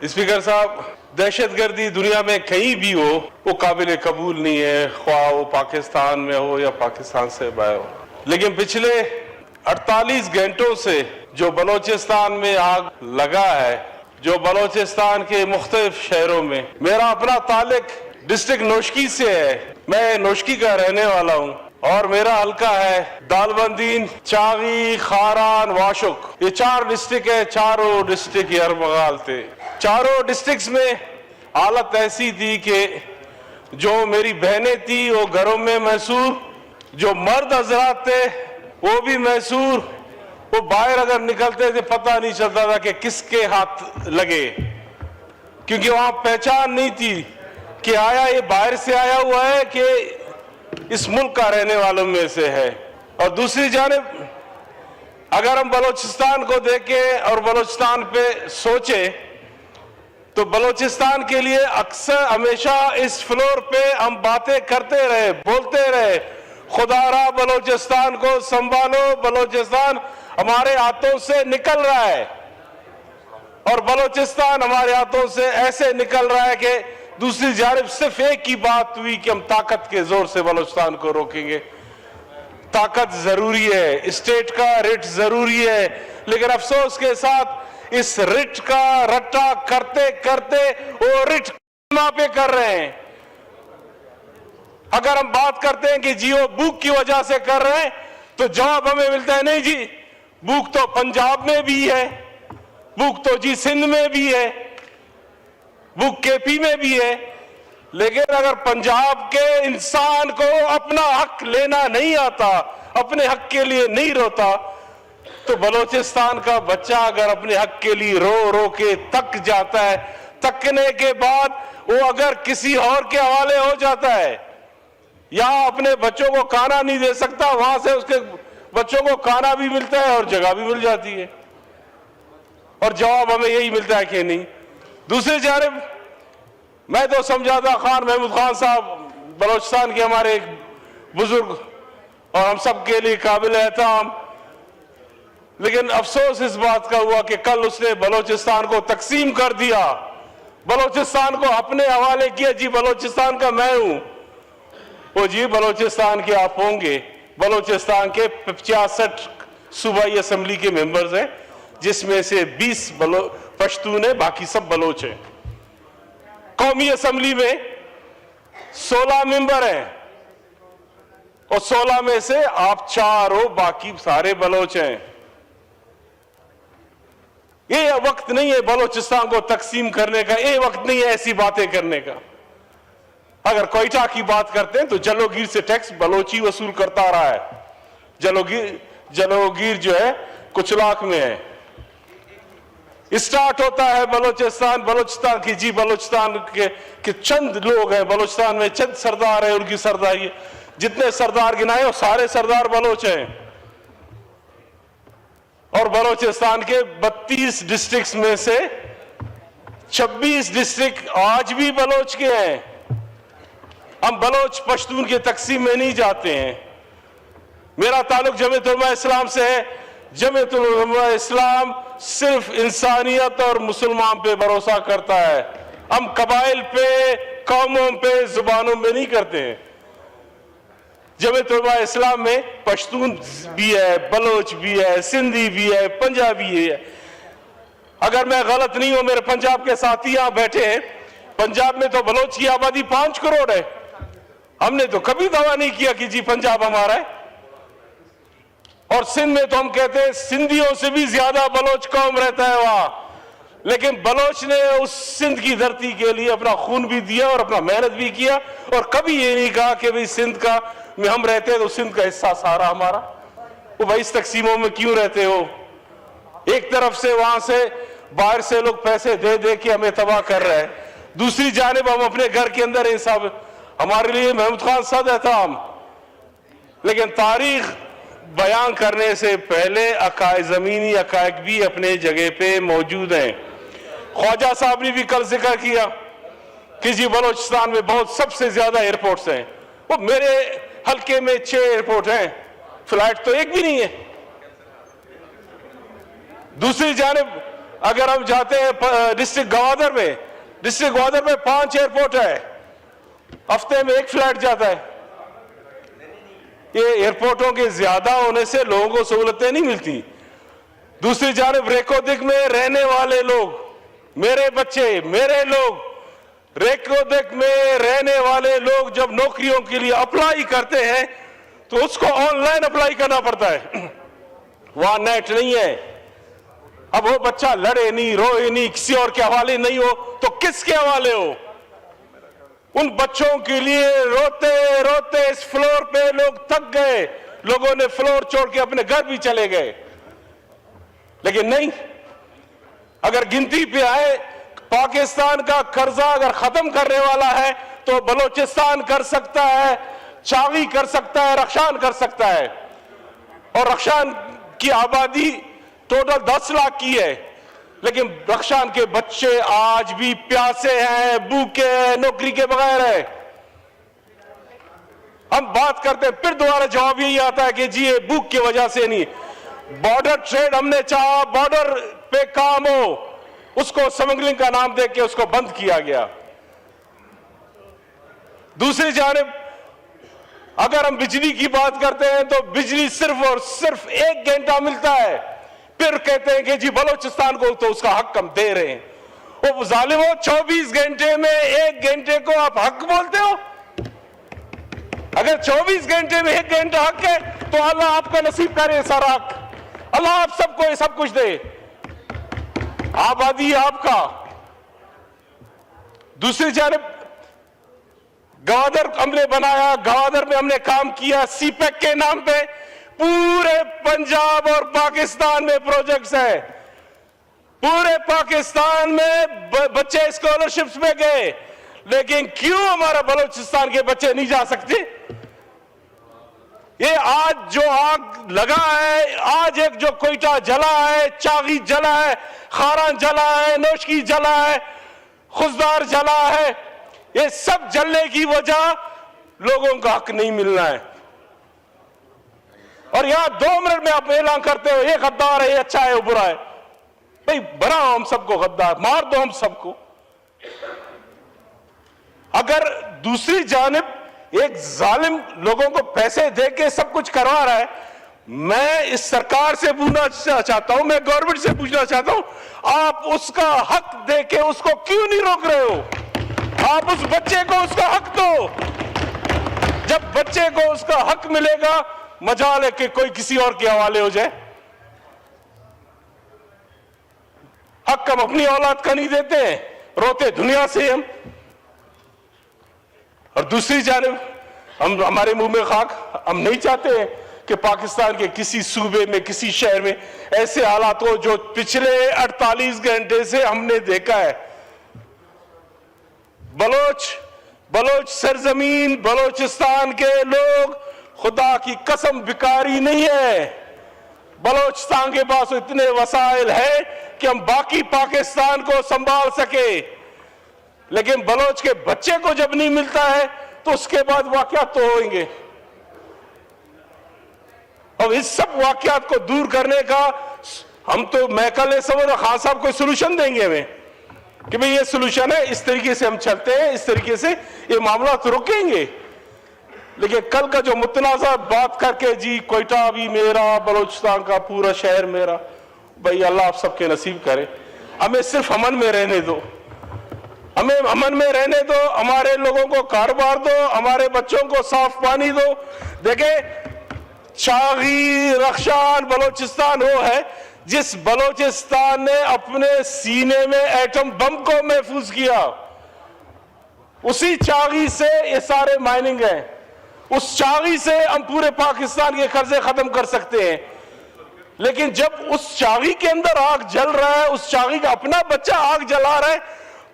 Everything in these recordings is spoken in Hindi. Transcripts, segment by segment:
स्पीकर साहब, दहशतगर्दी दुनिया में कहीं भी हो वो काबिल कबूल नहीं है, ख्वाह वो पाकिस्तान में हो या पाकिस्तान से बाहर हो। लेकिन पिछले 48 घंटों से जो बलोचिस्तान में आग लगा है, जो बलोचिस्तान के मुख्तलिफ शहरों में, मेरा अपना ताल्लुक डिस्ट्रिक्ट नोशकी से है। मैं नोशकी का रहने वाला हूँ और मेरा हल्का है दालबंदीन, चागी, खारान, वाशुक। ये 4 डिस्ट्रिक्ट है। चारों डिस्ट्रिक्ट यरमगाल थे। चारों डिस्ट्रिक्ट्स में हालत ऐसी थी कि जो मेरी बहनें थी वो घरों में मैसूर, जो मर्द हजरात थे वो भी मैसूर। वो बाहर अगर निकलते थे पता नहीं चलता था कि किसके हाथ लगे, क्योंकि वहां पहचान नहीं थी कि आया ये बाहर से आया हुआ है कि इस मुल्क का रहने वालों में से है। और दूसरी जानिब अगर हम बलोचिस्तान को देखें और बलोचिस्तान पे सोचे तो बलोचिस्तान के लिए अक्सर हमेशा इस फ्लोर पे हम बातें करते रहे, बोलते रहे, खुदारा बलोचिस्तान को संभालो, बलोचिस्तान हमारे हाथों से निकल रहा है। और बलोचिस्तान हमारे हाथों से ऐसे निकल रहा है कि दूसरी जानिब सिर्फ एक ही बात हुई कि हम ताकत के जोर से बलोचिस्तान को रोकेंगे। ताकत जरूरी है, स्टेट का रिट जरूरी है, लेकिन अफसोस के साथ इस रिट का रट्टा करते करते वो रिट पे कर रहे हैं। अगर हम बात करते हैं कि जी वो भूख की वजह से कर रहे हैं तो जवाब हमें मिलता है नहीं जी, भूख तो पंजाब में भी है, भूख तो जी सिंध में भी है, भूख केपी में भी है। लेकिन अगर पंजाब के इंसान को अपना हक लेना नहीं आता, अपने हक के लिए नहीं रोता, तो बलोचिस्तान का बच्चा अगर अपने हक के लिए रो रो के तक जाता है, तकने के बाद वो अगर किसी और के हवाले हो जाता है या अपने बच्चों को खाना नहीं दे सकता, वहां से उसके बच्चों को खाना भी मिलता है और जगह भी मिल जाती है, और जवाब हमें यही मिलता है कि नहीं। दूसरी जानिब मैं तो समझाता खान महमूद खान साहब बलोचिस्तान के हमारे एक बुजुर्ग और हम सब के लिए काबिल एहतराम, लेकिन अफसोस इस बात का हुआ कि कल उसने बलोचिस्तान को तकसीम कर दिया, बलोचिस्तान को अपने हवाले किया। जी बलोचिस्तान का मैं हूं, वो जी बलोचिस्तान के आप होंगे। बलोचिस्तान के 65 सूबाई असम्बली के मेंबर्स हैं, जिसमें से 20 पश्तून है, बाकी सब बलोच हैं। कौमी असम्बली में 16 मेंबर हैं और 16 में से आप 4 हो, बाकी सारे बलोच हैं। ये वक्त नहीं है बलोचिस्तान को तकसीम करने का, ये वक्त नहीं है ऐसी बातें करने का। अगर कोयटा की बात करते हैं तो जलोगीर से टैक्स बलोची वसूल करता रहा है। जलोगीर जो है कुचलाक में है। स्टार्ट होता है बलोचिस्तान की जी बलोचिस्तान के चंद लोग हैं, बलोचिस्तान में चंद सरदार है, उनकी सरदारी, जितने सरदार गिनाए वो सारे सरदार बलोच हैं। और बलोचिस्तान के 32 डिस्ट्रिक्ट्स में से 26 डिस्ट्रिक्ट आज भी बलोच के हैं। हम बलोच पश्तून के तकसीम में नहीं जाते हैं। मेरा ताल्लुक जमीयत उलमा इस्लाम से है। जमीयत उलमा इस्लाम सिर्फ इंसानियत और मुसलमान पे भरोसा करता है। हम कबाइल पे, कौमों पे, जुबानों में नहीं करते हैं। जमीयत उलमा इस्लाम में पश्तून भी है, बलोच भी है, सिंधी भी है, पंजाबी है। अगर मैं गलत नहीं हूं, मेरे पंजाब के साथी यहां बैठे हैं, पंजाब में तो बलोच की आबादी 5 करोड़ है। हमने तो कभी दावा नहीं किया कि जी पंजाब हमारा है। और सिंध में तो हम कहते हैं सिंधियों से भी ज्यादा बलोच कौम रहता है वहां। लेकिन बलोच ने उस सिंध की धरती के लिए अपना खून भी दिया और अपना मेहनत भी किया, और कभी ये नहीं कहा कि भाई सिंध का में हम रहते हैं तो सिंध का हिस्सा सारा हमारा। वो भाई इस तकसीमों में क्यों रहते हो? एक तरफ से वहां से बाहर से लोग पैसे दे दे के हमें तबाह कर रहे हैं, दूसरी जानिब हम अपने घर के अंदर इंसाफ। हमारे लिए महमूद खान सद एहतराम, लेकिन तारीख बयान करने से पहले ज़मीनी अकायक भी अपने जगह पे मौजूद हैं। ख्वाजा साहब ने भी कल जिक्र किया कि जी बलोचिस्तान में बहुत सबसे ज्यादा एयरपोर्ट्स हैं। वो मेरे हल्के में 6 एयरपोर्ट हैं, फ्लाइट तो एक भी नहीं है। दूसरी जानिब अगर हम जाते हैं डिस्ट्रिक्ट ग्वादर में 5 एयरपोर्ट है, हफ्ते में 1 फ्लाइट जाता है। ये एयरपोर्टों के ज्यादा होने से लोगों को सहूलतें नहीं मिलती। दूसरी जानिब रेकोदिक में रहने वाले लोग, मेरे बच्चे, मेरे लोग, रेकोदिक में रहने वाले लोग जब नौकरियों के लिए अप्लाई करते हैं तो उसको ऑनलाइन अप्लाई करना पड़ता है, वहां नेट नहीं है। अब वो बच्चा लड़े नहीं, रोए नहीं, किसी और के हवाले नहीं हो तो किसके हवाले हो? उन बच्चों के लिए रोते रोते इस फ्लोर पे लोग थक गए, लोगों ने फ्लोर छोड़ के अपने घर भी चले गए। लेकिन नहीं, अगर गिनती पे आए, पाकिस्तान का कर्जा अगर खत्म करने वाला है तो बलोचिस्तान कर सकता है, चावी कर सकता है, रक्षान कर सकता है। और रक्षान की आबादी टोटल 10 लाख की है, लेकिन रक्षान के बच्चे आज भी प्यासे हैं, भूखे हैं, नौकरी के बगैर है। हम बात करते हैं, फिर दोबारा जवाब यही आता है कि जी ये भूख की वजह से नहीं। बॉर्डर ट्रेड हमने चाहा, बॉर्डर पे काम हो, उसको स्मगलिंग का नाम देके उसको बंद किया गया। दूसरी जानिब अगर हम बिजली की बात करते हैं तो बिजली सिर्फ और सिर्फ 1 घंटा मिलता है, फिर कहते हैं कि जी बलोचिस्तान को तो उसका हक हम दे रहे हैं। वो जालिमो, 24 घंटे में 1 घंटे को आप हक बोलते हो? अगर 24 घंटे में 1 घंटा हक है तो अल्लाह आपका नसीब करे सारा हक, अल्लाह आप सबको ये सब कुछ दे, आबादी आपका। दूसरी जानिब गवादर हमने बनाया, गवादर में हमने काम किया, सीपेक के नाम पे पूरे पंजाब और पाकिस्तान में प्रोजेक्ट्स है। पूरे पाकिस्तान में बच्चे स्कॉलरशिप्स में गए, लेकिन क्यों हमारा बलूचिस्तान के बच्चे नहीं जा सकते? ये आज जो आग लगा है, आज एक जो कोयटा जला है, चागी जला है, खारान जला है, नौशकी जला है, खुशदार जला है, ये सब जलने की वजह लोगों का हक नहीं मिलना है। और यहां 2 मिनट में आप ऐलान करते हो ये गद्दार है, ये अच्छा है, वो बुरा है। भाई बनाओ हम सबको गद्दार, मार दो हम सबको। अगर दूसरी जानिब एक जालिम लोगों को पैसे देके सब कुछ करवा रहा है, मैं इस सरकार से पूछना चाहता हूं, मैं गवर्नमेंट से पूछना चाहता हूं, आप उसका हक देके उसको क्यों नहीं रोक रहे हो? आप उस बच्चे को उसका हक दो। जब बच्चे को उसका हक मिलेगा, मजाल है कि कोई किसी और के हवाले हो जाए। हक हम अपनी औलाद का नहीं देते हैं, रोते दुनिया से हम। और दूसरी जानिब हम, हमारे मुंह में खाक, हम नहीं चाहते हैं कि पाकिस्तान के किसी सूबे में, किसी शहर में ऐसे हालात हो जो पिछले 48 घंटे से हमने देखा है। बलोच सरजमीन, बलोचिस्तान के लोग खुदा की कसम भिखारी नहीं है। बलोचिस्तान के पास इतने वसाइल है कि हम बाकी पाकिस्तान को संभाल सके, लेकिन बलोच के बच्चे को जब नहीं मिलता है तो उसके बाद वाकयात तो होंगे। अब इस सब वाकयात को दूर करने का हम तो, मैं कल समझ रहा खान साहब कोई सोल्यूशन देंगे हमें कि भाई ये सोल्यूशन है, इस तरीके से हम चलते हैं, इस तरीके से ये मामला तो रुकेंगे। लेकिन कल का जो मुतनाज़ा बात करके जी कोयटा भी मेरा, बलोचिस्तान का पूरा शहर मेरा, भाई अल्लाह आप सबके नसीब करे। हमें सिर्फ अमन में रहने दो, हमें अमन में रहने दो, हमारे लोगों को कारोबार दो, हमारे बच्चों को साफ पानी दो। देखे चागी, रक्षान, बलोचिस्तान वो है जिस बलोचिस्तान ने अपने सीने में एटम बम को महफूज किया। उसी चागी से ये सारे माइनिंग है, उस चागी से हम पूरे पाकिस्तान के कर्जे खत्म कर सकते हैं। लेकिन जब उस चागी के अंदर आग जल रहा है, उस चागी का अपना बच्चा आग जला रहा है,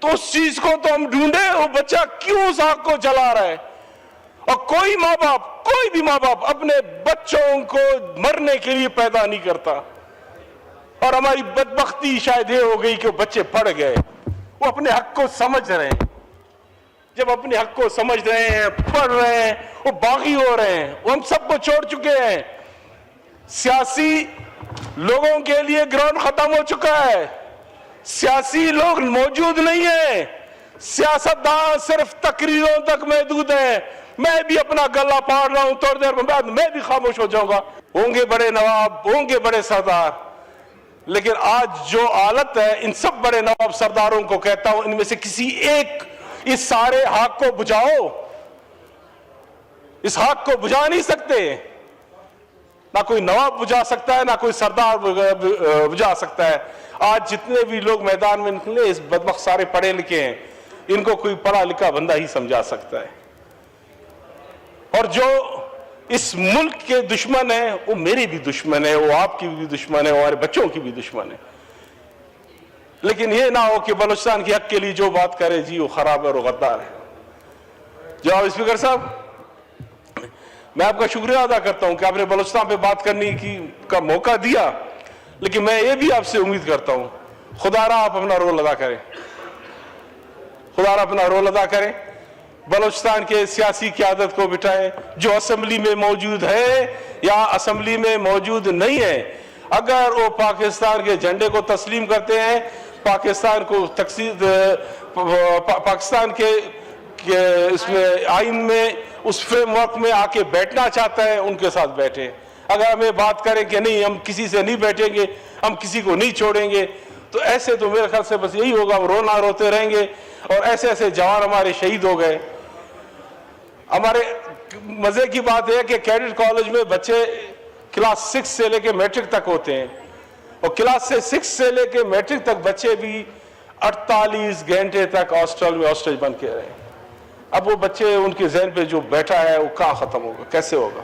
तो उस चीज को तो हम ढूंढे, वो बच्चा क्यों उस आग को जला रहा है? और कोई माँ बाप, कोई भी माँ बाप अपने बच्चों को मरने के लिए पैदा नहीं करता। और हमारी बदबख्ती शायद ये हो गई कि वो बच्चे पढ़ गए, वो अपने हक को समझ रहे हैं। जब अपने हक को समझ रहे हैं, पढ़ रहे हैं, वो बागी हो रहे हैं, वो हम सबको छोड़ चुके हैं। सियासी लोगों के लिए ग्राउंड खत्म हो चुका है। सियासी लोग मौजूद नहीं है, सियासतदान सिर्फ तकरीरों तक महदूद है। मैं भी अपना गला फाड़ रहा हूं, थोड़ी देर बाद मैं भी खामोश हो जाऊंगा। होंगे बड़े नवाब, होंगे बड़े सरदार, लेकिन आज जो हालत है, इन सब बड़े नवाब सरदारों को कहता हूं, इनमें से किसी एक इस सारे आग को बुझाओ। इस आग को बुझा नहीं सकते, ना कोई नवाब बुझा सकता है, ना कोई सरदार बुझा सकता है। आज जितने भी लोग मैदान में निकले, इस बदबख्त सारे पढ़े लिखे हैं, इनको कोई पढ़ा लिखा बंदा ही समझा सकता है। और जो इस मुल्क के दुश्मन है, वो मेरे भी दुश्मन है, वो आपकी भी दुश्मन है, हमारे बच्चों की भी दुश्मन है। लेकिन ये ना हो कि बलूचिस्तान के हक के लिए जो बात करे जी वो खराब है और गद्दार है। जनाब स्पीकर साहब, मैं आपका शुक्रिया अदा करता हूं कि आपने बलूचिस्तान पे बात करने का मौका दिया, लेकिन मैं ये भी आपसे उम्मीद करता हूं, खुदारा आप अपना रोल अदा करें, खुदारा अपना रोल अदा करें, बलूचिस्तान के सियासी क़यादत को बिठाएं, जो असेंबली में मौजूद है या असेंबली में मौजूद नहीं है। अगर वो पाकिस्तान के झंडे को तस्लीम करते हैं, पाकिस्तान को पाकिस्तान के इसमें आइन में, उस फ्रेमवर्क में आके बैठना चाहता है, उनके साथ बैठे। अगर हमें बात करें कि नहीं हम किसी से नहीं बैठेंगे, हम किसी को नहीं छोड़ेंगे, तो ऐसे तो मेरे ख्याल से बस यही होगा, हम रोना रोते रहेंगे। और ऐसे ऐसे जवान हमारे शहीद हो गए। हमारे मजे की बात है कि कैडेट कॉलेज में बच्चे क्लास 6 से लेके मैट्रिक तक होते हैं, और क्लास से 6 से लेके मैट्रिक तक बच्चे भी 48 घंटे तक हॉस्टल में हॉस्टेज बन के रहे। अब वो बच्चे, उनके जहन पे जो बैठा है वो कहाँ खत्म होगा, कैसे होगा।